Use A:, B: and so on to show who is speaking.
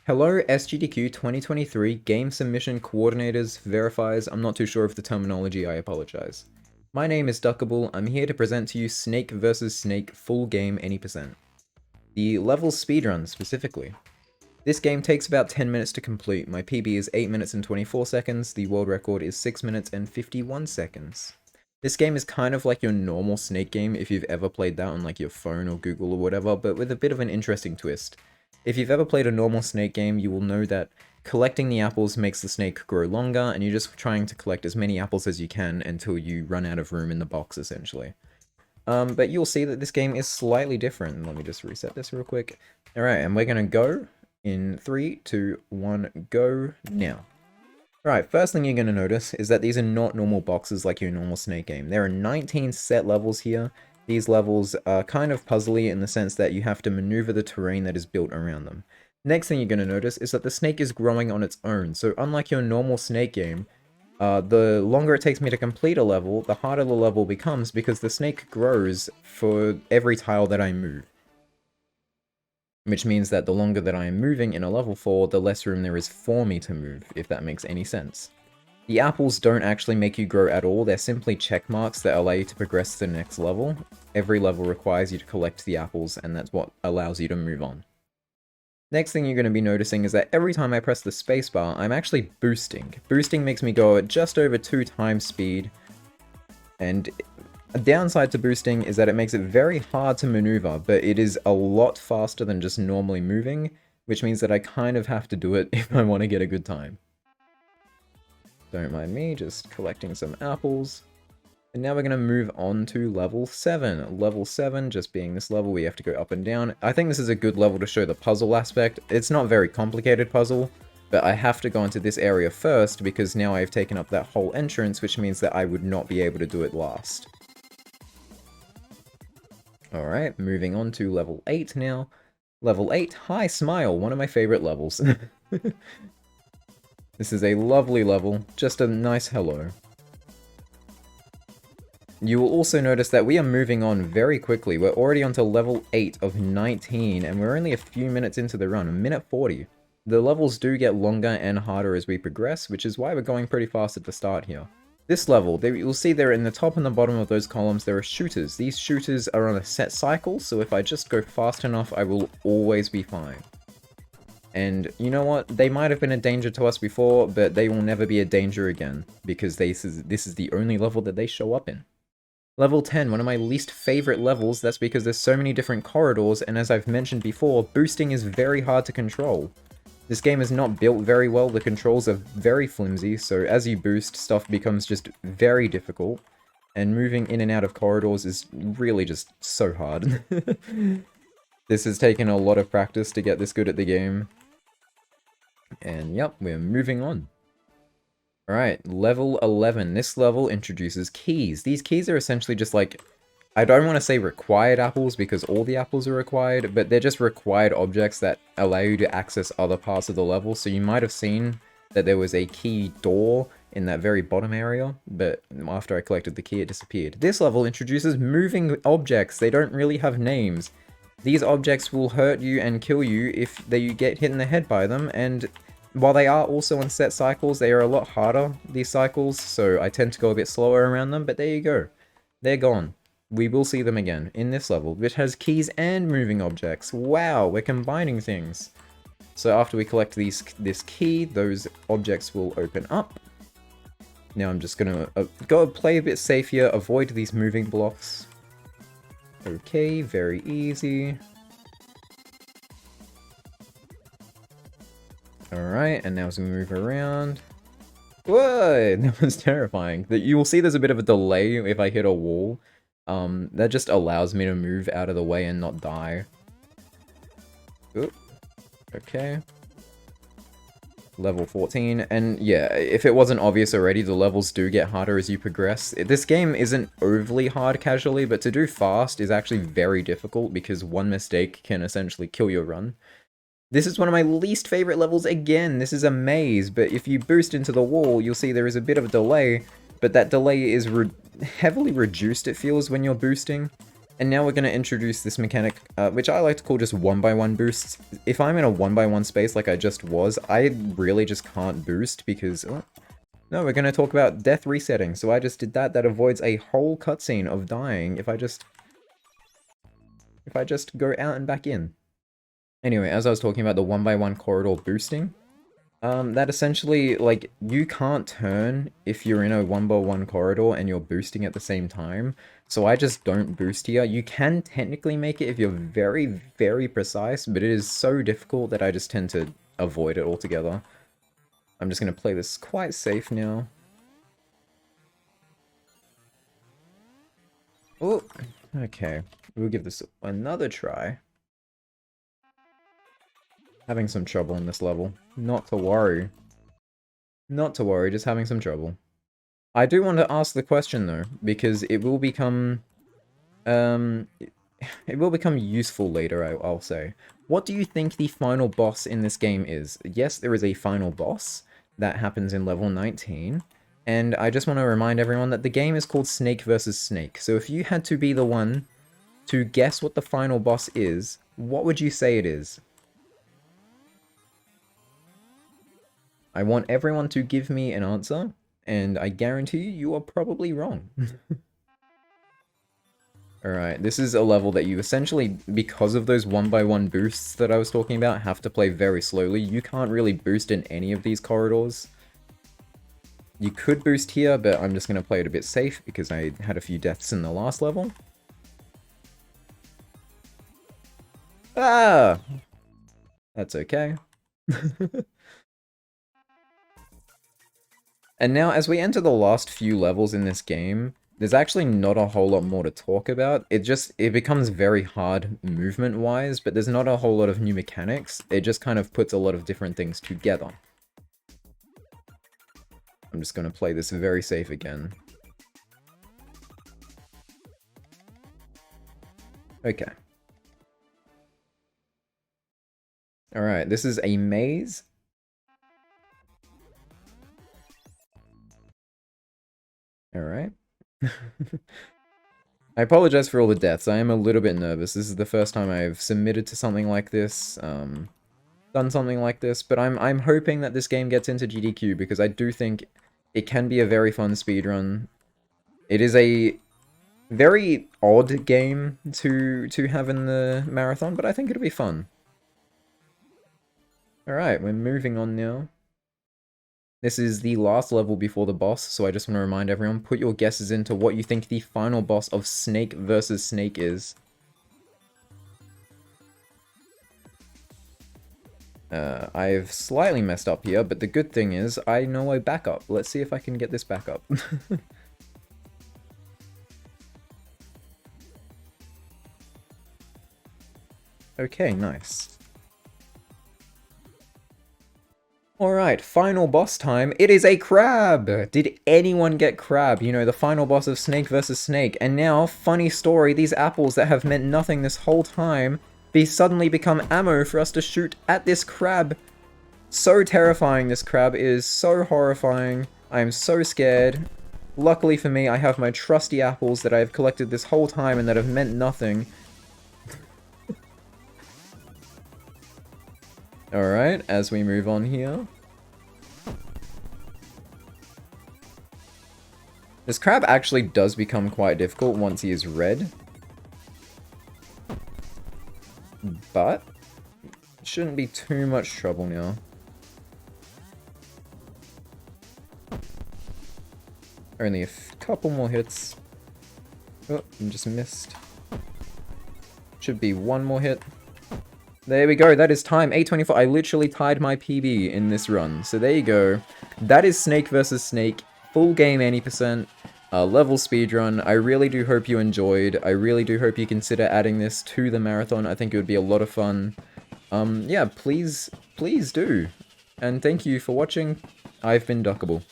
A: Hello, SGDQ2023 Game Submission Coordinators, Verifiers, I'm not too sure of the terminology, I apologize. My name is Duckable, I'm here to present to you Snake vs Snake full game any percent. The level speedrun specifically. This game takes about 10 minutes to complete, my PB is 8 minutes and 24 seconds, the world record is 6 minutes and 51 seconds. This game is kind of like your normal Snake game if you've ever played that on like your phone or Google or whatever, but with a bit of an interesting twist. If you've ever played a normal Snake game, you will know that collecting the apples makes the snake grow longer, and you're just trying to collect as many apples as you can until you run out of room in the box, essentially. But you'll see that this game is slightly different. Let me just reset this real quick. Alright, and we're gonna go in 3, 2, 1, go now. Alright, first thing you're going to notice is that these are not normal boxes like your normal Snake game. There are 19 set levels here. These levels are kind of puzzly in the sense that you have to maneuver the terrain that is built around them. Next thing you're going to notice is that the snake is growing on its own, so unlike your normal Snake game, the longer it takes me to complete a level, the harder the level becomes because the snake grows for every tile that I move. Which means that the longer that I am moving in a level 4, the less room there is for me to move, if that makes any sense. The apples don't actually make you grow at all, they're simply check marks that allow you to progress to the next level. Every level requires you to collect the apples, and that's what allows you to move on. Next thing you're going to be noticing is that every time I press the spacebar, I'm actually boosting. Boosting makes me go at just over 2 times speed, and a downside to boosting is that it makes it very hard to maneuver, but it is a lot faster than just normally moving, which means that I kind of have to do it if I want to get a good time. Don't mind me, just collecting some apples. And now we're going to move on to level 7. Level 7, just being this level, we have to go up and down. I think this is a good level to show the puzzle aspect. It's not a very complicated puzzle, but I have to go into this area first because now I've taken up that whole entrance, which means that I would not be able to do it last. Alright, moving on to level 8 now. Level 8, Hi Smile, one of my favorite levels. This is a lovely level, just a nice hello. You will also notice that we are moving on very quickly. We're already on to level 8 of 19, and we're only a few minutes into the run, a minute 40. The levels do get longer and harder as we progress, which is why we're going pretty fast at the start here. This level, you'll see there in the top and the bottom of those columns, there are shooters. These shooters are on a set cycle, so if I just go fast enough, I will always be fine. And you know what? They might have been a danger to us before, but they will never be a danger again, because this is the only level that they show up in. Level 10, one of my least favorite levels, that's because there's so many different corridors, and as I've mentioned before, boosting is very hard to control. This game is not built very well, the controls are very flimsy, so as you boost, stuff becomes just very difficult, and moving in and out of corridors is really just so hard. This has taken a lot of practice to get this good at the game. And yep, we're moving on. Alright, level 11. This level introduces keys. These keys are essentially just like, I don't want to say required apples because all the apples are required, but they're just required objects that allow you to access other parts of the level. So you might have seen that there was a key door in that very bottom area, but after I collected the key, it disappeared. This level introduces moving objects. They don't really have names. These objects will hurt you and kill you if you get hit in the head by them, and while they are also on set cycles, they are a lot harder, these cycles, so I tend to go a bit slower around them, but there you go. They're gone. We will see them again in this level, which has keys and moving objects. Wow, we're combining things. So after we collect this key, those objects will open up. Now I'm just gonna go play a bit safe here, avoid these moving blocks. Okay, very easy. Alright, and now as we move around... Whoa! That was terrifying. You will see there's a bit of a delay if I hit a wall. That just allows me to move out of the way and not die. Oop. Okay. Level 14, and yeah, if it wasn't obvious already, the levels do get harder as you progress. This game isn't overly hard casually, but to do fast is actually very difficult because one mistake can essentially kill your run. This is one of my least favorite levels again. This is a maze, but if you boost into the wall, you'll see there is a bit of a delay, but that delay is heavily reduced, it feels, when you're boosting. And now we're going to introduce this mechanic, which I like to call just 1x1 boosts. If I'm in a 1x1 space like I just was, I really just can't boost because... Oh, no, we're going to talk about death resetting. So I just did that. That avoids a whole cutscene of dying if I just go out and back in. Anyway, as I was talking about the 1x1 corridor boosting, that essentially, like, you can't turn if you're in a 1x1 corridor and you're boosting at the same time. So I just don't boost here. You can technically make it if you're very, very precise, but it is so difficult that I just tend to avoid it altogether. I'm just going to play this quite safe now. Oh, okay. We'll give this another try. Having some trouble in this level. Not to worry. Not to worry, just having some trouble. I do want to ask the question though, because it will become... it will become useful later, I'll say. What do you think the final boss in this game is? Yes, there is a final boss that happens in level 19, and I just want to remind everyone that the game is called Snake vs. Snake, so if you had to be the one to guess what the final boss is, what would you say it is? I want everyone to give me an answer, and I guarantee you are probably wrong. Alright, this is a level that you essentially, because of those 1x1 boosts that I was talking about, have to play very slowly. You can't really boost in any of these corridors. You could boost here, but I'm just going to play it a bit safe because I had a few deaths in the last level. Ah! That's okay. And now, as we enter the last few levels in this game, there's actually not a whole lot more to talk about. It becomes very hard movement-wise, but there's not a whole lot of new mechanics. It just kind of puts a lot of different things together. I'm just going to play this very safe again. Okay. Alright, this is a maze. Alright. I apologize for all the deaths. I am a little bit nervous. This is the first time I've submitted to something like this, done something like this, but I'm hoping that this game gets into GDQ because I do think it can be a very fun speedrun. It is a very odd game to have in the marathon, but I think it'll be fun. Alright, we're moving on now. This is the last level before the boss, so I just want to remind everyone, put your guesses into what you think the final boss of Snake vs. Snake is. I've slightly messed up here, but the good thing is, I know a backup. Let's see if I can get this back up. Okay, nice. Alright, final boss time. It is a crab! Did anyone get crab? You know, the final boss of Snake vs. Snake. And now, funny story, these apples that have meant nothing this whole time, these suddenly become ammo for us to shoot at this crab. So terrifying, this crab is so horrifying. I am so scared. Luckily for me, I have my trusty apples that I have collected this whole time and that have meant nothing. Alright, as we move on here. This crab actually does become quite difficult once he is red. But, it shouldn't be too much trouble now. Only a couple more hits. Oh, I just missed. Should be one more hit. There we go, that is time, 8:24. I literally tied my PB in this run. So there you go. That is Snake vs. Snake, full game 80%, level speedrun. I really do hope you enjoyed. I really do hope you consider adding this to the marathon. I think it would be a lot of fun. Yeah, please do. And thank you for watching. I've been Duckable.